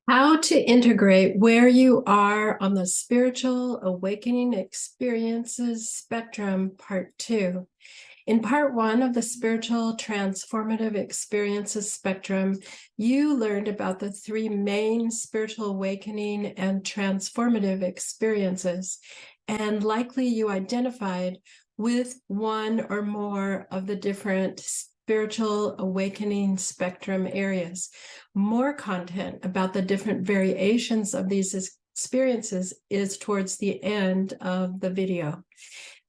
How to integrate where you are on the spiritual awakening experiences spectrum, part 2. In part 1 of the spiritual transformative experiences spectrum, you learned about the 3 main spiritual awakening and transformative experiences, and likely you identified with one or more of the different spiritual awakening spectrum areas. More content about the different variations of these experiences is towards the end of the video.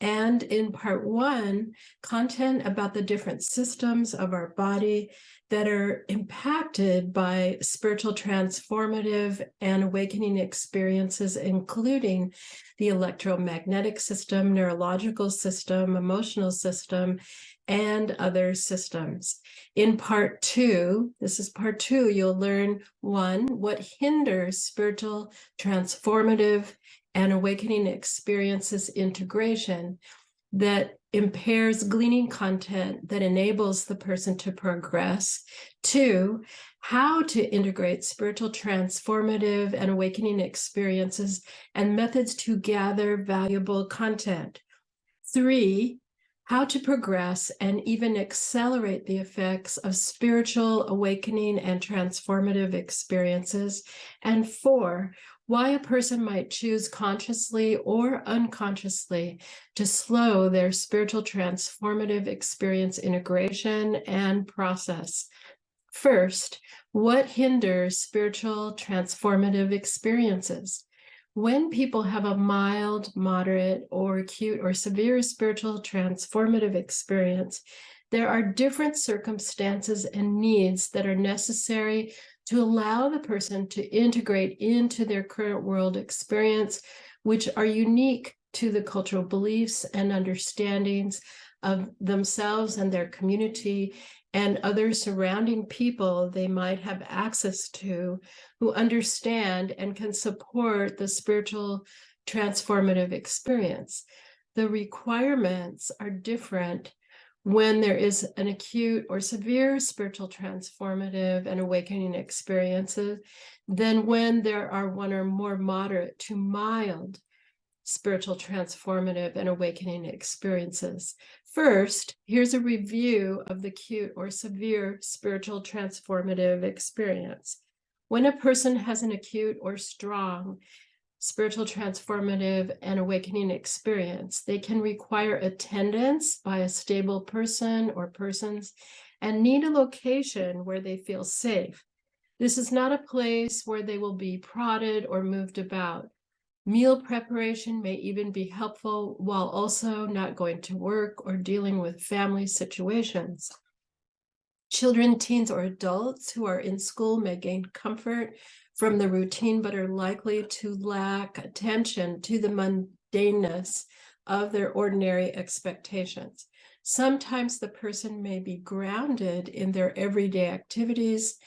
And in part 1, content about the different systems of our body that are impacted by spiritual transformative and awakening experiences, including the electromagnetic system, neurological system, emotional system, and other systems. In part 2, this is part 2, you'll learn 1, what hinders spiritual transformative and awakening experiences integration that impairs gleaning content that enables the person to progress. 2, how to integrate spiritual transformative and awakening experiences and methods to gather valuable content. 3, how to progress and even accelerate the effects of spiritual awakening and transformative experiences. And 4, why a person might choose consciously or unconsciously to slow their spiritual transformative experience integration and process. First, what hinders spiritual transformative experiences? When people have a mild, moderate, or acute or severe spiritual transformative experience, there are different circumstances and needs that are necessary to allow the person to integrate into their current world experience, which are unique to the cultural beliefs and understandings of themselves and their community and other surrounding people they might have access to, who understand and can support the spiritual transformative experience. The requirements are different when there is an acute or severe spiritual transformative and awakening experiences than when there are one or more moderate to mild spiritual transformative and awakening experiences. First, here's a review of the acute or severe spiritual transformative experience. When a person has an acute or strong spiritual transformative and awakening experience, they can require attendance by a stable person or persons and need a location where they feel safe. This is not a place where they will be prodded or moved about. Meal preparation may even be helpful while also not going to work or dealing with family situations. Children, teens, or adults who are in school may gain comfort from the routine, but are likely to lack attention to the mundaneness of their ordinary expectations. Sometimes the person may be grounded in their everyday activities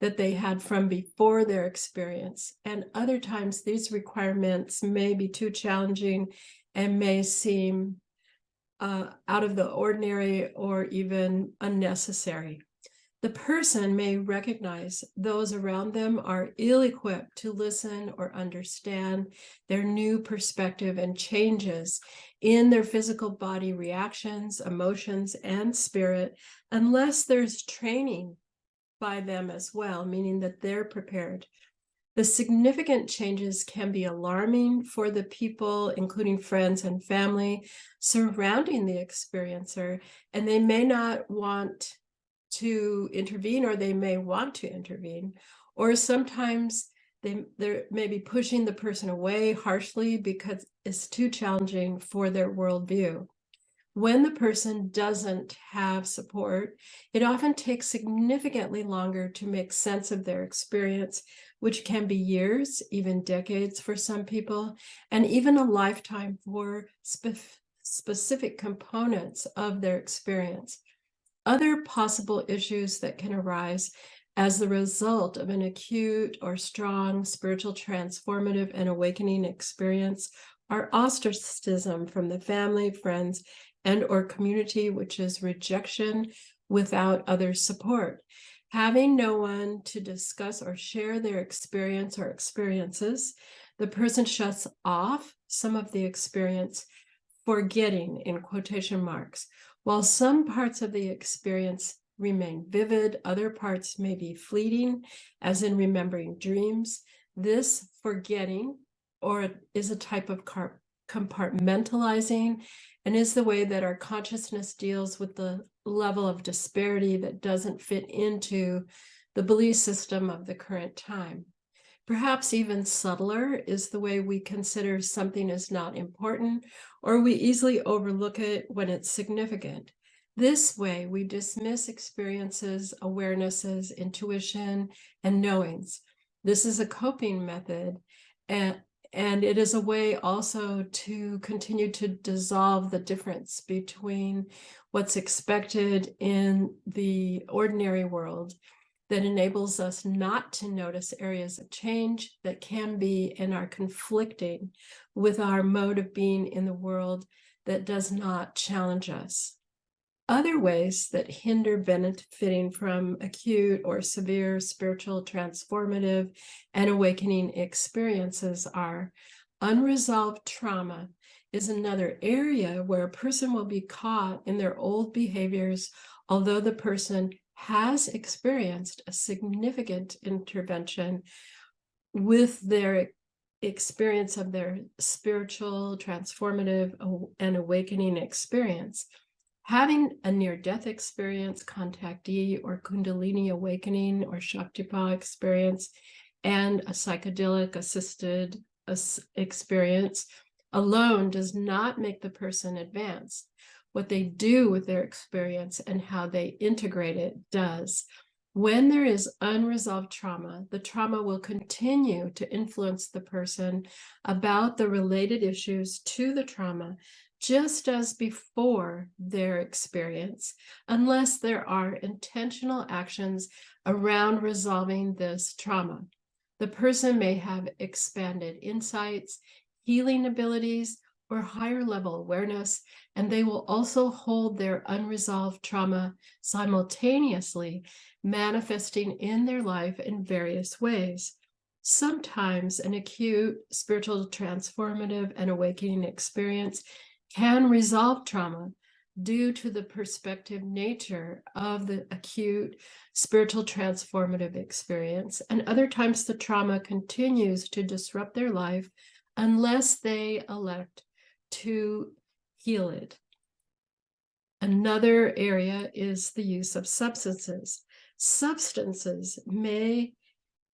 that they had from before their experience, and other times these requirements may be too challenging and may seem out of the ordinary or even unnecessary. The person may recognize those around them are ill-equipped to listen or understand their new perspective and changes in their physical body reactions, emotions, and spirit, unless there's training by them as well, meaning that they're prepared. The significant changes can be alarming for the people, including friends and family, surrounding the experiencer, and they may not want to intervene, or they may want to intervene, or sometimes they may be pushing the person away harshly because it's too challenging for their worldview. When the person doesn't have support, it often takes significantly longer to make sense of their experience, which can be years, even decades for some people, and even a lifetime for specific components of their experience. Other possible issues that can arise as the result of an acute or strong spiritual transformative and awakening experience are ostracism from the family, friends, and or community, which is rejection without other support. Having no one to discuss or share their experience or experiences, the person shuts off some of the experience, forgetting in quotation marks. While some parts of the experience remain vivid, other parts may be fleeting, as in remembering dreams. This forgetting is a type of compartmentalizing and is the way that our consciousness deals with the level of disparity that doesn't fit into the belief system of the current time. Perhaps even subtler is the way we consider something is not important, or we easily overlook it when it's significant. This way, we dismiss experiences, awarenesses, intuition, and knowings. This is a coping method, and it is a way also to continue to dissolve the difference between what's expected in the ordinary world that enables us not to notice areas of change that can be and are conflicting with our mode of being in the world that does not challenge us. Other ways that hinder benefiting from acute or severe spiritual transformative and awakening experiences are unresolved trauma is another area where a person will be caught in their old behaviors, although the person has experienced a significant intervention with their experience of their spiritual, transformative, and awakening experience. Having a near-death experience, contactee, or Kundalini awakening, or Shaktipa experience, and a psychedelic-assisted experience alone does not make the person advance. What they do with their experience and how they integrate it does. When there is unresolved trauma, the trauma will continue to influence the person about the related issues to the trauma, just as before their experience, unless there are intentional actions around resolving this trauma. The person may have expanded insights, healing abilities, or higher level awareness, and they will also hold their unresolved trauma simultaneously, manifesting in their life in various ways. Sometimes an acute spiritual transformative and awakening experience can resolve trauma due to the perspective nature of the acute spiritual transformative experience, and other times the trauma continues to disrupt their life unless they elect to heal it. Another area is the use of substances. Substances may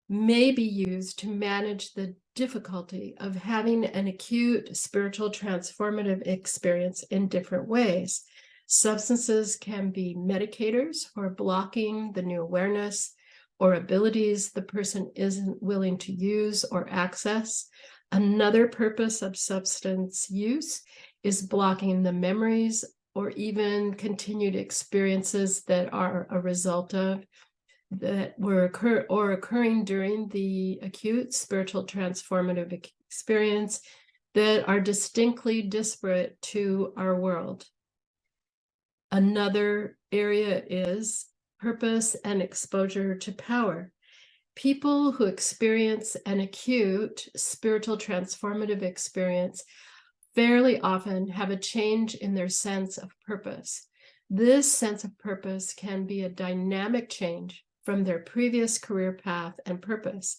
be used to manage the difficulty of having an acute spiritual transformative experience in different ways. Substances can be medicators for blocking the new awareness or abilities the person isn't willing to use or access. Another purpose of substance use is blocking the memories or even continued experiences that are a result of that were occurring during the acute spiritual transformative experience that are distinctly disparate to our world. Another area is purpose and exposure to power. People who experience an acute spiritual transformative experience fairly often have a change in their sense of purpose. This sense of purpose can be a dynamic change from their previous career path and purpose.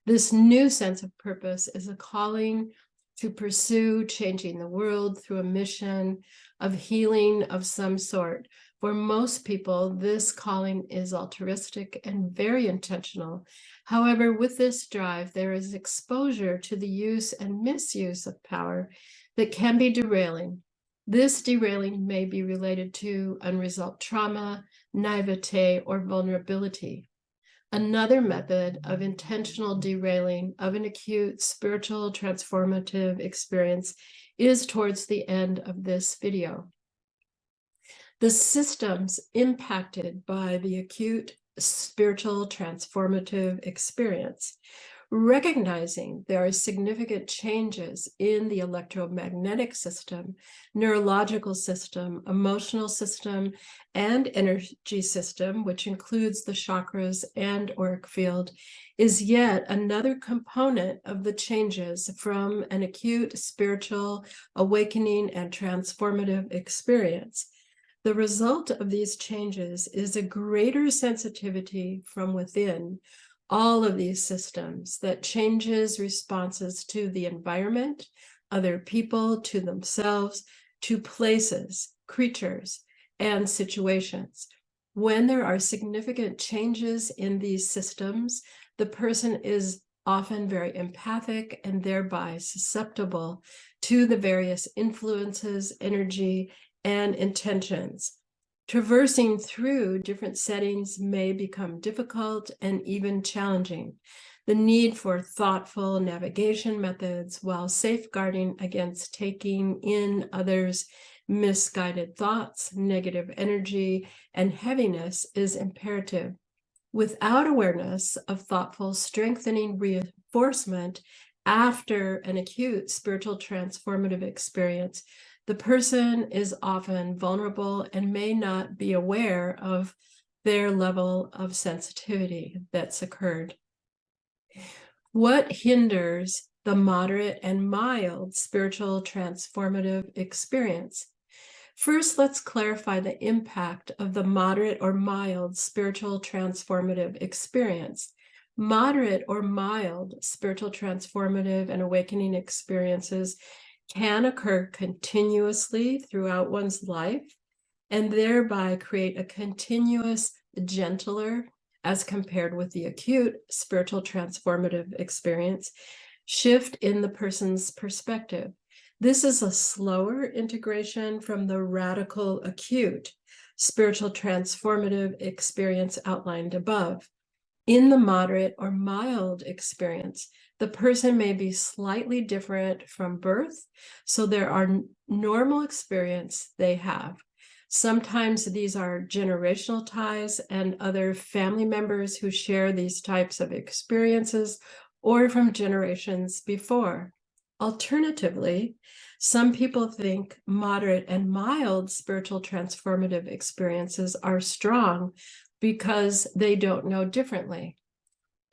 This new sense of purpose is a calling to pursue changing the world through a mission of healing of some sort. For most people, this calling is altruistic and very intentional. However, with this drive, there is exposure to the use and misuse of power that can be derailing. This derailing may be related to unresolved trauma, naivete, or vulnerability. Another method of intentional derailing of an acute spiritual transformative experience is towards the end of this video. The systems impacted by the acute spiritual transformative experience. recognizing there are significant changes in the electromagnetic system, neurological system, emotional system, and energy system, which includes the chakras and auric field, is yet another component of the changes from an acute spiritual awakening and transformative experience. The result of these changes is a greater sensitivity from within all of these systems that changes responses to the environment, other people, to themselves, to places, creatures, and situations. When there are significant changes in these systems, the person is often very empathic and thereby susceptible to the various influences, energy, and intentions. Traversing through different settings may become difficult and even challenging. The need for thoughtful navigation methods while safeguarding against taking in others' misguided thoughts, negative energy, and heaviness is imperative. Without awareness of thoughtful, strengthening reinforcement after an acute spiritual transformative experience, the person is often vulnerable and may not be aware of their level of sensitivity that's occurred. What hinders the moderate and mild spiritual transformative experience? First, let's clarify the impact of the moderate or mild spiritual transformative experience. Moderate or mild spiritual transformative and awakening experiences can occur continuously throughout one's life and thereby create a continuous, gentler, as compared with the acute spiritual transformative experience, shift in the person's perspective. This is a slower integration from the radical acute spiritual transformative experience outlined above. In the moderate or mild experience, the person may be slightly different from birth, so there are normal experiences they have. Sometimes these are generational ties and other family members who share these types of experiences, or from generations before. Alternatively, some people think moderate and mild spiritual transformative experiences are strong because they don't know differently.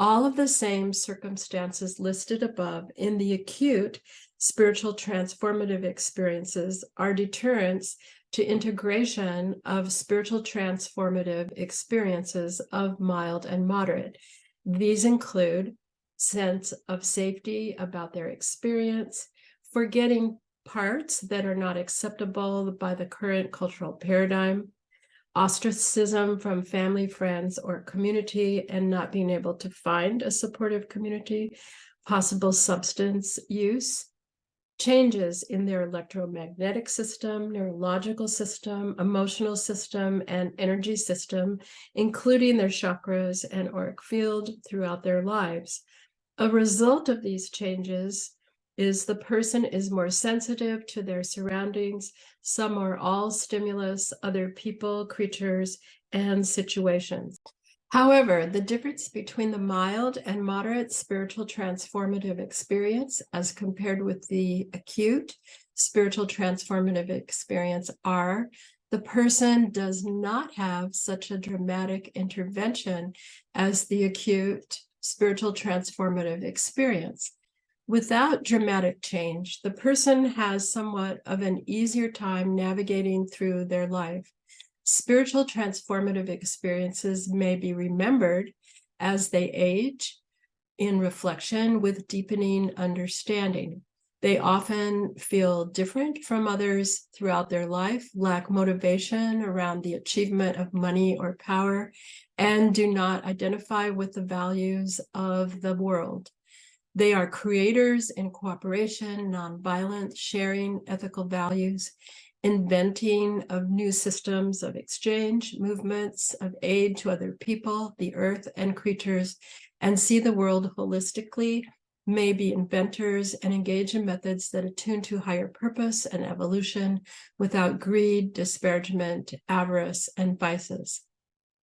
All of the same circumstances listed above in the acute spiritual transformative experiences are deterrents to integration of spiritual transformative experiences of mild and moderate. These include sense of safety about their experience, forgetting parts that are not acceptable by the current cultural paradigm, ostracism from family, friends, or community, and not being able to find a supportive community, possible substance use, changes in their electromagnetic system, neurological system, emotional system, and energy system, including their chakras and auric field throughout their lives. A result of these changes is the person is more sensitive to their surroundings, some or all stimulus, other people, creatures, and situations. However, the difference between the mild and moderate spiritual transformative experience as compared with the acute spiritual transformative experience are the person does not have such a dramatic intervention as the acute spiritual transformative experience. Without dramatic change, the person has somewhat of an easier time navigating through their life. Spiritual transformative experiences may be remembered as they age in reflection with deepening understanding. They often feel different from others throughout their life, lack motivation around the achievement of money or power, and do not identify with the values of the world. They are creators in cooperation, nonviolence, sharing ethical values, inventing of new systems of exchange, movements of aid to other people, the earth, and creatures, and see the world holistically, may be inventors and engage in methods that attune to higher purpose and evolution without greed, disparagement, avarice, and vices.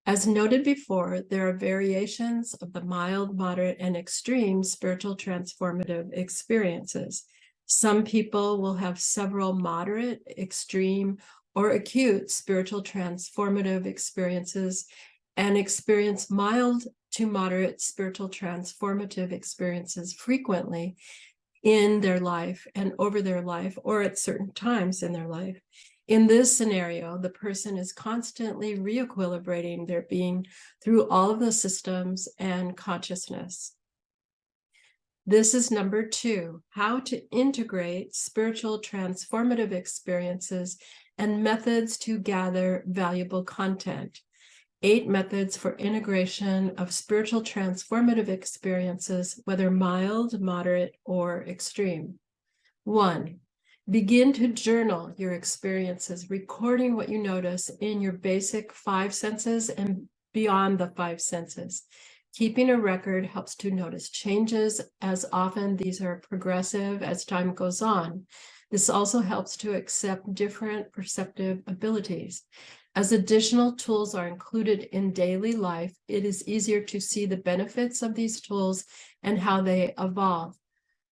As noted before, there are variations of the mild, moderate, and extreme spiritual transformative experiences. Some people will have several moderate, extreme, or acute spiritual transformative experiences and experience mild to moderate spiritual transformative experiences frequently in their life and over their life, or at certain times in their life. In this scenario, the person is constantly re-equilibrating their being through all of the systems and consciousness. This is number 2, how to integrate spiritual transformative experiences and methods to gather valuable content. 8 methods for integration of spiritual transformative experiences, whether mild, moderate, or extreme. 1, begin to journal your experiences, recording what you notice in your basic 5 senses and beyond the 5 senses. Keeping a record helps to notice changes, as often these are progressive as time goes on. This also helps to accept different perceptive abilities. As additional tools are included in daily life, it is easier to see the benefits of these tools and how they evolve.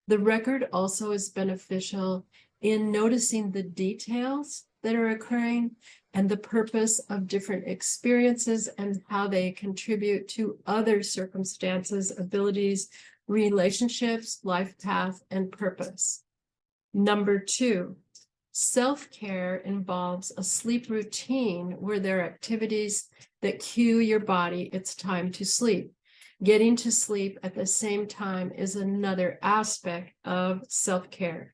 The record also is beneficial in noticing the details that are occurring and the purpose of different experiences and how they contribute to other circumstances, abilities, relationships, life path, and purpose. Number 2, self-care involves a sleep routine where there are activities that cue your body it's time to sleep. Getting to sleep at the same time is another aspect of self-care.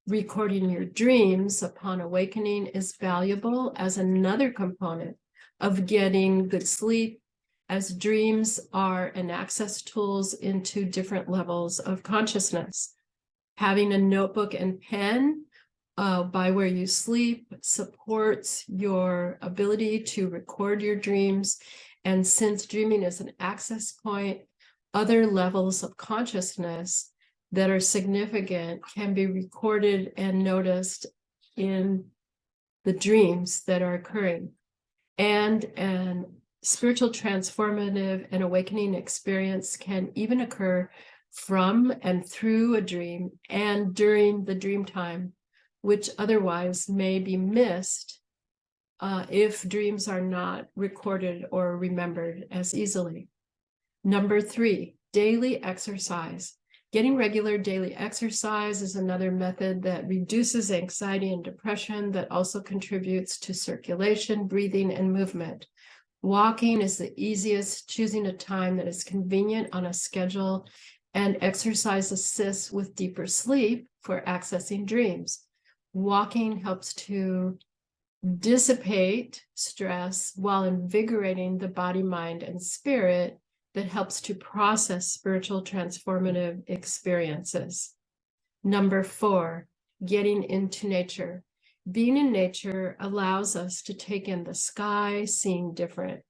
Recording your dreams upon awakening is valuable as another component of getting good sleep, as dreams are an access tools into different levels of consciousness. Having a notebook and pen by where you sleep supports your ability to record your dreams. And since dreaming is an access point, other levels of consciousness that are significant can be recorded and noticed in the dreams that are occurring. And spiritual transformative and awakening experience can even occur from and through a dream and during the dream time, which otherwise may be missed if dreams are not recorded or remembered as easily. Number 3, daily exercise. Getting regular daily exercise is another method that reduces anxiety and depression that also contributes to circulation, breathing, and movement. Walking is the easiest, choosing a time that is convenient on a schedule, and exercise assists with deeper sleep for accessing dreams. Walking helps to dissipate stress while invigorating the body, mind, and spirit that helps to process spiritual transformative experiences. Number 4, getting into nature. Being in nature allows us to take in the sky, seeing different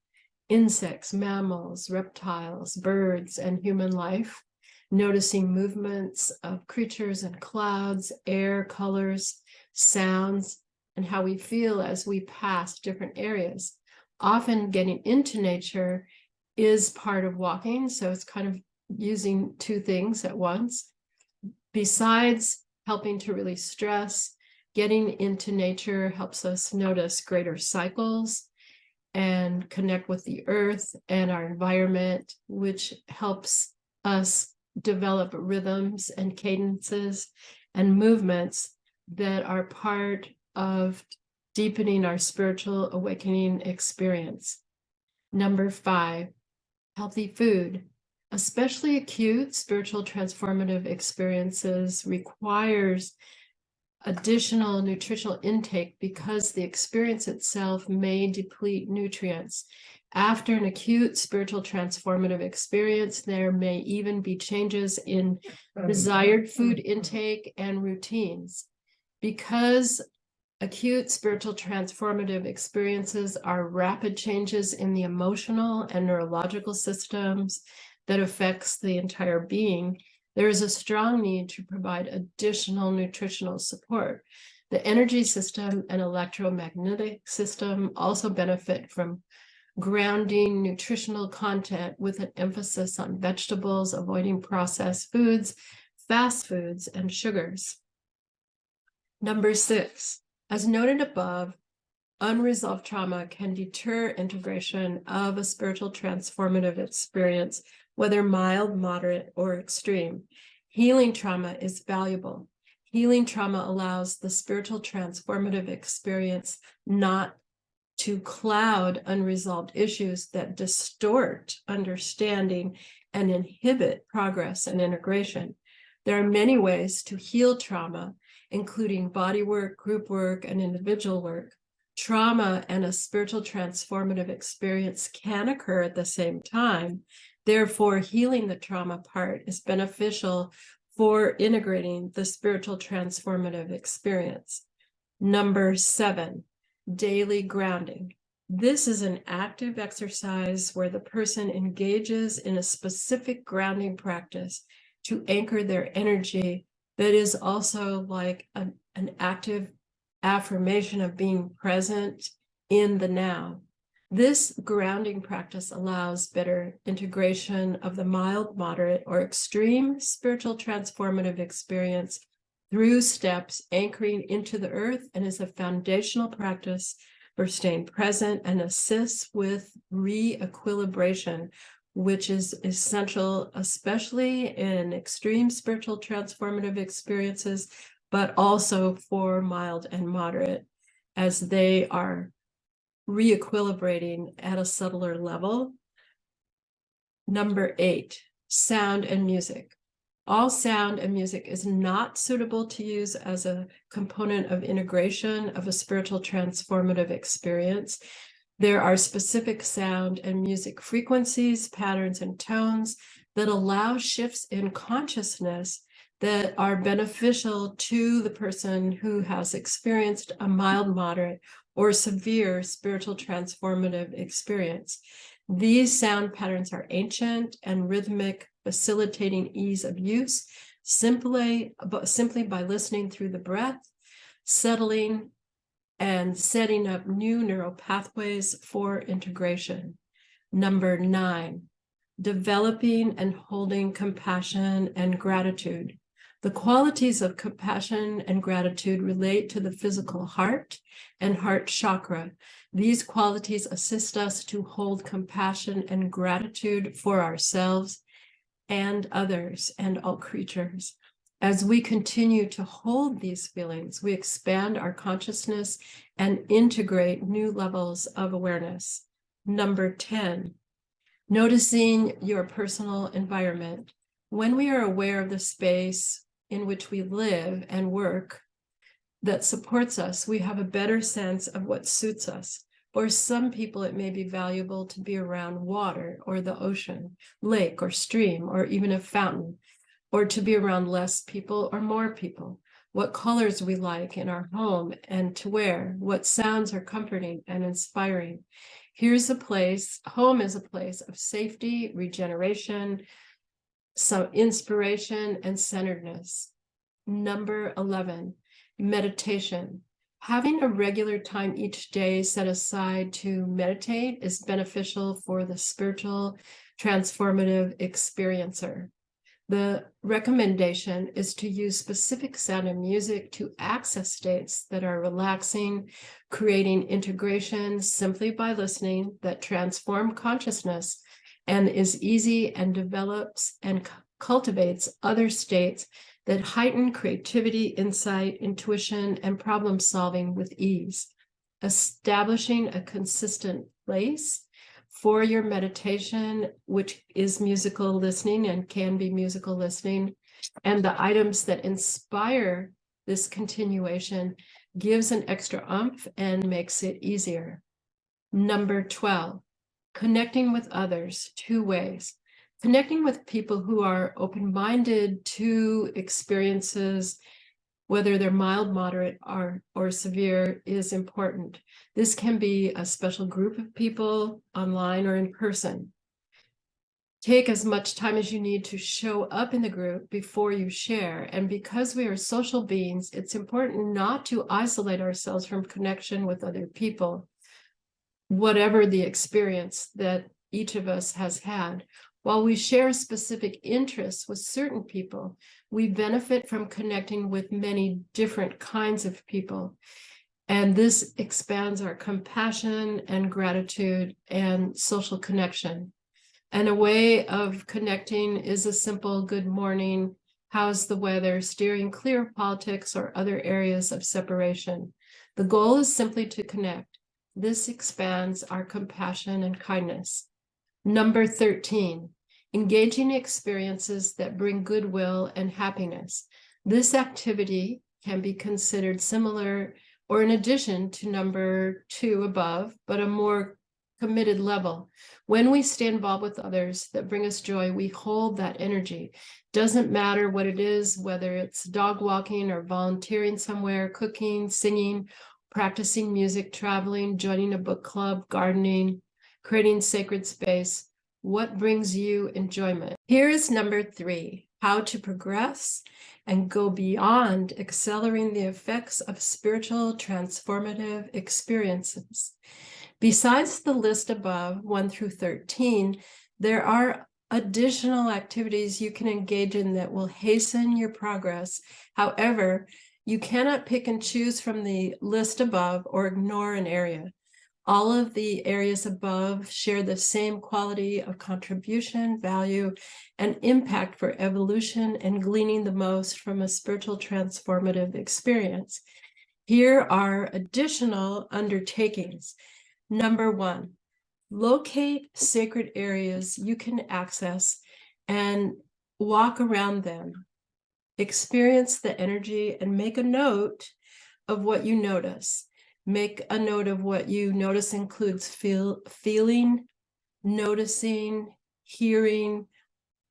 insects, mammals, reptiles, birds, and human life, noticing movements of creatures and clouds, air, colors, sounds, and how we feel as we pass different areas. Often getting into nature is part of walking, so it's kind of using 2 things at once. Besides helping to release stress, getting into nature helps us notice greater cycles and connect with the earth and our environment, which helps us develop rhythms and cadences and movements that are part of deepening our spiritual awakening experience. Number 5, healthy food. Especially acute spiritual transformative experiences requires additional nutritional intake because the experience itself may deplete nutrients. After an acute spiritual transformative experience, there may even be changes in desired food intake and routines. Because acute spiritual transformative experiences are rapid changes in the emotional and neurological systems that affects the entire being, there is a strong need to provide additional nutritional support. The energy system and electromagnetic system also benefit from grounding nutritional content with an emphasis on vegetables, avoiding processed foods, fast foods, and sugars. Number 6, as noted above, unresolved trauma can deter integration of a spiritual transformative experience, whether mild, moderate, or extreme. Healing trauma is valuable. Healing trauma allows the spiritual transformative experience not to cloud unresolved issues that distort understanding and inhibit progress and integration. There are many ways to heal trauma, including body work, group work, and individual work. Trauma and a spiritual transformative experience can occur at the same time. Therefore, healing the trauma part is beneficial for integrating the spiritual transformative experience. Number 7, daily grounding. This is an active exercise where the person engages in a specific grounding practice to anchor their energy that is also like an active affirmation of being present in the now. This grounding practice allows better integration of the mild, moderate, or extreme spiritual transformative experience through steps anchoring into the earth, and is a foundational practice for staying present and assists with re-equilibration, which is essential, especially in extreme spiritual transformative experiences, but also for mild and moderate, as they are re-equilibrating at a subtler level. Number 8, sound and music. All sound and music is not suitable to use as a component of integration of a spiritual transformative experience. There are specific sound and music frequencies, patterns, and tones that allow shifts in consciousness that are beneficial to the person who has experienced a mild, moderate, or severe spiritual transformative experience. These sound patterns are ancient and rhythmic, facilitating ease of use simply by listening through the breath, settling, and setting up new neural pathways for integration. Number 9, developing and holding compassion and gratitude. The qualities of compassion and gratitude relate to the physical heart and heart chakra. These qualities assist us to hold compassion and gratitude for ourselves and others and all creatures. As we continue to hold these feelings, we expand our consciousness and integrate new levels of awareness. Number 10, noticing your personal environment. When we are aware of the space in which we live and work that supports us, we have a better sense of what suits us. For some people, it may be valuable to be around water or the ocean, lake or stream, or even a fountain, or to be around less people or more people. What colors we like in our home and to wear, what sounds are comforting and inspiring. Here's a place, home is a place of safety, regeneration, some inspiration, and centeredness. Number 11, meditation. Having a regular time each day set aside to meditate is beneficial for the spiritual transformative experiencer. The recommendation is to use specific sound and music to access states that are relaxing, creating integration simply by listening that transform consciousness and is easy and develops and cultivates other states that heighten creativity, insight, intuition, and problem solving with ease. Establishing a consistent place for your meditation, which is musical listening and can be musical listening, and the items that inspire this continuation gives an extra oomph and makes it easier. Number 12, connecting with others, 2 ways. Connecting with people who are open-minded to experiences, whether they're mild, moderate, or severe, is important. This can be a special group of people online or in person. Take as much time as you need to show up in the group before you share. And because we are social beings, it's important not to isolate ourselves from connection with other people. whatever the experience that each of us has had. While we share specific interests with certain people, we benefit from connecting with many different kinds of people. And this expands our compassion and gratitude and social connection. And a way of connecting is a simple good morning, how's the weather, steering clear of politics or other areas of separation. The goal is simply to connect. This expands our compassion and kindness. Number 13, engaging experiences that bring goodwill and happiness. This activity can be considered similar or in addition to number 2 above, but a more committed level. When we stay involved with others that bring us joy, we hold that energy. Doesn't matter what it is, whether it's dog walking or volunteering somewhere, cooking, singing, practicing music, traveling, joining a book club, gardening, creating sacred space. What brings you enjoyment? Here is number 3, how to progress and go beyond accelerating the effects of spiritual transformative experiences. Besides the list above, 1 through 13, there are additional activities you can engage in that will hasten your progress. However, you cannot pick and choose from the list above or ignore an area. All of the areas above share the same quality of contribution, value, and impact for evolution and gleaning the most from a spiritual transformative experience. Here are additional undertakings. Number 1, locate sacred areas you can access and walk around them. Experience the energy and make a note of what you notice. Make a note of what you notice includes feeling, noticing, hearing,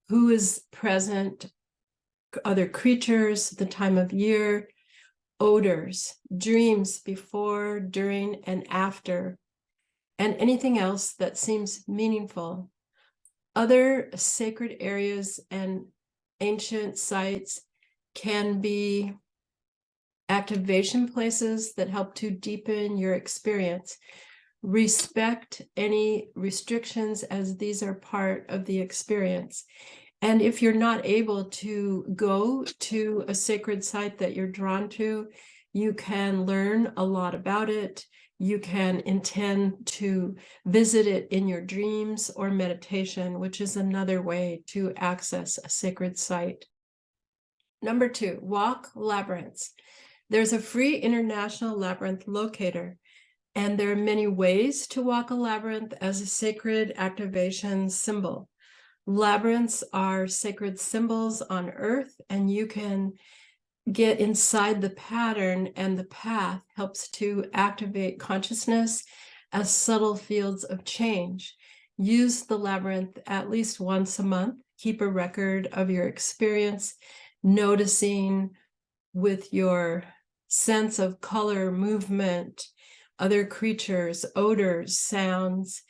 who is present, other creatures, the time of year, odors, dreams before, during, and after, and anything else that seems meaningful. Other sacred areas and ancient sites can be activation places that help to deepen your experience. Respect any restrictions as these are part of the experience. And if you're not able to go to a sacred site that you're drawn to, you can learn a lot about it. You can intend to visit it in your dreams or meditation, which is another way to access a sacred site. Number 2, walk labyrinths. There's a free international labyrinth locator, and there are many ways to walk a labyrinth as a sacred activation symbol. Labyrinths are sacred symbols on earth, and you can get inside the pattern, and the path helps to activate consciousness as subtle fields of change. Use the labyrinth at least once a month. Keep a record of your experience, noticing with your sense of color, movement, other creatures, odors, sounds,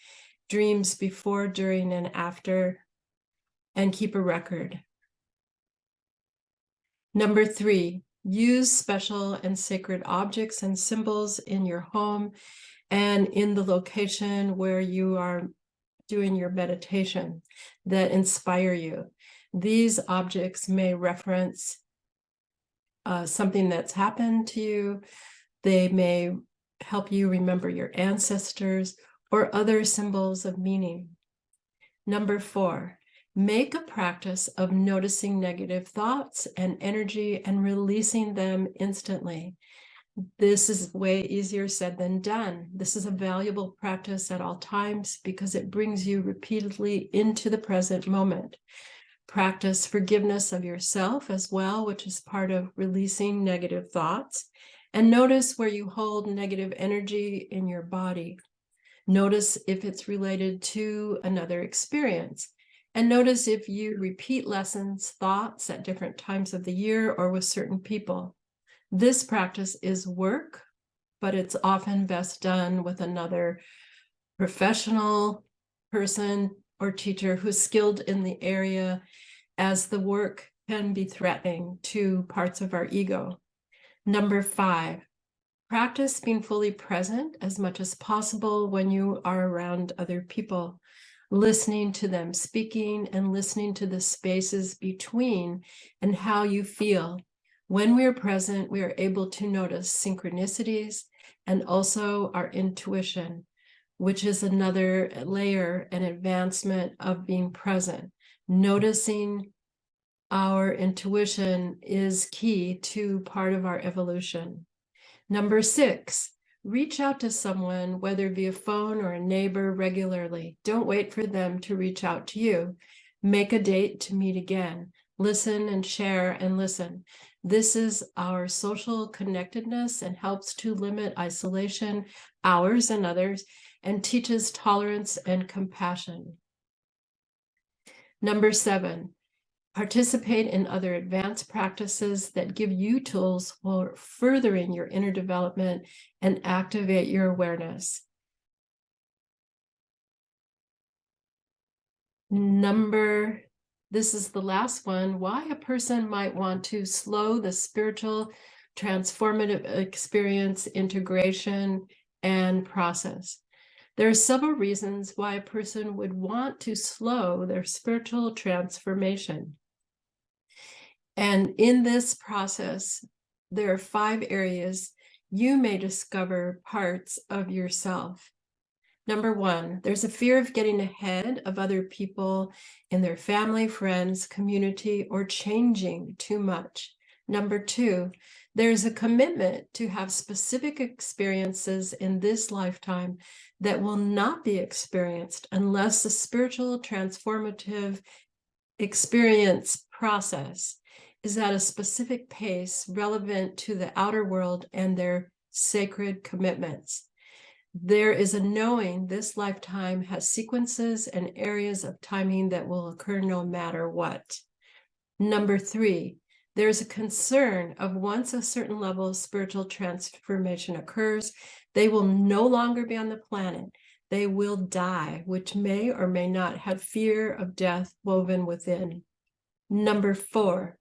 dreams before, during, and after, and keep a record. Number 3, use special and sacred objects and symbols in your home and in the location where you are doing your meditation that inspire you. These objects may reference something that's happened to you. They may help you remember your ancestors or other symbols of meaning. Number 4, make a practice of noticing negative thoughts and energy and releasing them instantly. This is way easier said than done. This is a valuable practice at all times because it brings you repeatedly into the present moment. Practice forgiveness of yourself as well, which is part of releasing negative thoughts. And notice where you hold negative energy in your body. Notice if it's related to another experience. And notice if you repeat lessons, thoughts at different times of the year or with certain people. This practice is work, but it's often best done with another professional person or teacher who's skilled in the area, as the work can be threatening to parts of our ego. Number 5, Practice being fully present as much as possible when you are around other people, listening to them speaking and listening to the spaces between and how you feel. When we are present, we are able to notice synchronicities and also our intuition, which is another layer and advancement of being present. Noticing our intuition is key to part of our evolution. Number 6, reach out to someone, whether via phone or a neighbor, regularly. Don't wait for them to reach out to you. Make a date to meet again. Listen and share and listen. This is our social connectedness and helps to limit isolation, ours and others, and teaches tolerance and compassion. Number 7, participate in other advanced practices that give you tools for furthering your inner development and activate your awareness. This is the last one, why a person might want to slow the spiritual transformative experience, integration, and process. There are several reasons why a person would want to slow their spiritual transformation. And in this process, there are 5 areas you may discover parts of yourself. Number 1, there's a fear of getting ahead of other people in their family, friends, community, or changing too much. Number 2, there's a commitment to have specific experiences in this lifetime that will not be experienced unless the spiritual transformative experience process is at a specific pace relevant to the outer world and their sacred commitments. There is a knowing this lifetime has sequences and areas of timing that will occur no matter what. Number 3, there's a concern of once a certain level of spiritual transformation occurs, they will no longer be on the planet. They will die, which may or may not have fear of death woven within. Number 4,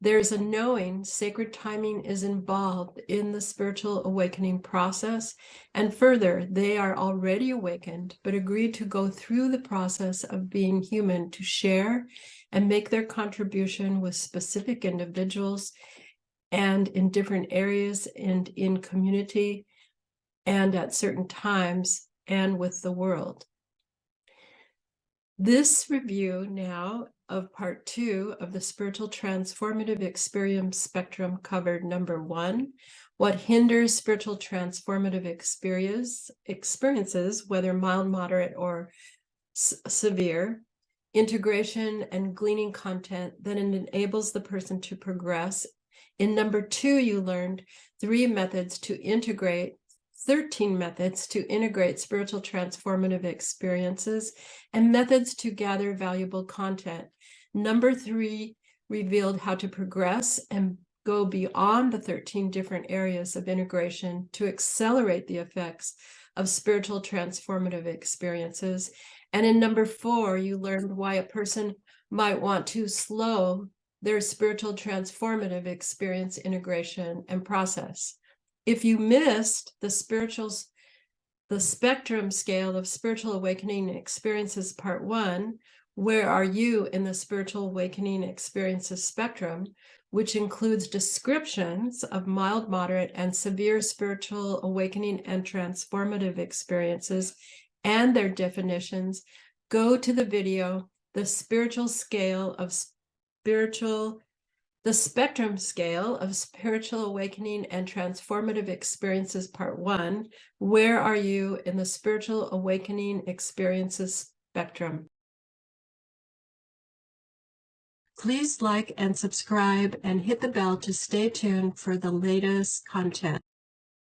there's a knowing sacred timing is involved in the spiritual awakening process. And further, they are already awakened, but agreed to go through the process of being human to share and make their contribution with specific individuals and in different areas and in community and at certain times and with the world. This review now of part 2 of the spiritual transformative experience spectrum covered number 1, what hinders spiritual transformative experiences, whether mild, moderate, or severe, integration and gleaning content that enables the person to progress. In number 2, you learned 13 methods to integrate spiritual transformative experiences and methods to gather valuable content. Number 3 revealed how to progress and go beyond the 13 different areas of integration to accelerate the effects of spiritual transformative experiences. And in number 4, you learned why a person might want to slow their spiritual transformative experience, integration, and process. If you missed the spectrum scale of spiritual awakening experiences part 1, where are you in the spiritual awakening experiences spectrum, which includes descriptions of mild, moderate, and severe spiritual awakening and transformative experiences and their definitions, go to the video, The Spectrum Scale of Spiritual Awakening and Transformative Experiences Part 1, Where Are You in the Spiritual Awakening Experiences Spectrum? Please like and subscribe and hit the bell to stay tuned for the latest content.